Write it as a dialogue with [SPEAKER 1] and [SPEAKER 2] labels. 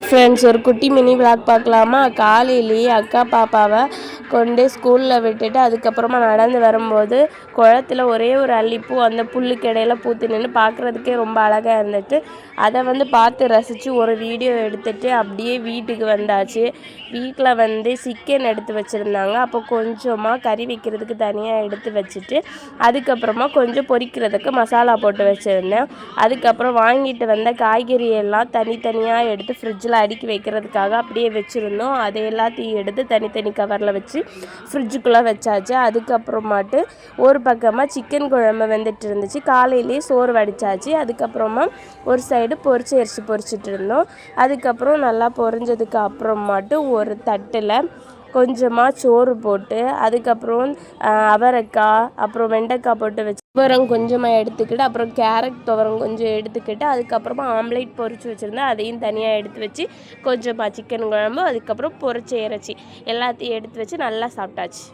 [SPEAKER 1] Friends, ஒரு குட்டி mini vlog பார்க்கலாமா? காலையிலேயே அக்கா பாப்பாவை கொண்டு ஸ்கூலில் விட்டுட்டு அதுக்கப்புறமா நடந்து வரும்போது குளத்துல ஒரே ஒரு அல்லிப்பூ அந்த புல்லுக்கு இடையில பூத்து நின்று பார்க்குறதுக்கே ரொம்ப அழகாக இருந்துட்டு அதை பார்த்து ரசித்து ஒரு வீடியோ எடுத்துகிட்டு அப்படியே வீட்டுக்கு வந்தாச்சு. வீட்டில் சிக்கன் எடுத்து வச்சுருந்தாங்க. அப்போ கொஞ்சமாக கறி வைக்கிறதுக்கு தனியாக எடுத்து வச்சுட்டு அதுக்கப்புறமா கொஞ்சம் பொரிக்கிறதுக்கு மசாலா போட்டு வச்சுருந்தேன். அதுக்கப்புறம் வாங்கிட்டு வந்த காய்கறி எல்லாம் தனித்தனியாக எடுத்து ஃப்ரிட்ஜில் அடுக்கி வைக்கிறதுக்காக அப்படியே வச்சுருந்தோம். அதை எல்லாத்தையும் எடுத்து தனித்தனி கவரில் வச்சு ஃப்ரிட்ஜுக்குள்ளே வச்சாச்சு. அதுக்கப்புறமாட்டு ஒரு பக்கமாக சிக்கன் குழம்பு வெந்துட்டு இருந்துச்சு. காலையிலேயே சோறு வடித்தாச்சு. அதுக்கப்புறமா ஒரு சைடு பொரிச்சு அரிசி பொரிச்சிட்டு இருந்தோம். அதுக்கப்புறம் நல்லா பொரிஞ்சதுக்கு அப்புறமாட்டு ஒரு தட்டில் கொஞ்சமாக சோறு போட்டு அதுக்கப்புறம் அவரைக்காய் அப்புறம் வெண்டைக்காய் போட்டு வச்சு துவரம் கொஞ்சமாக எடுத்துக்கிட்டு அப்புறம் கேரட் துவரம் கொஞ்சம் எடுத்துக்கிட்டு அதுக்கப்புறமா ஆம்லேட் பொரிச்சு வச்சுருந்தேன். அதையும் தனியாக எடுத்து வச்சு கொஞ்சமாக சிக்கன் குழம்பு அதுக்கப்புறம் பொரிச்ச இறைச்சி எல்லாத்தையும் எடுத்து வச்சு நல்லா சாப்பிட்டாச்சு.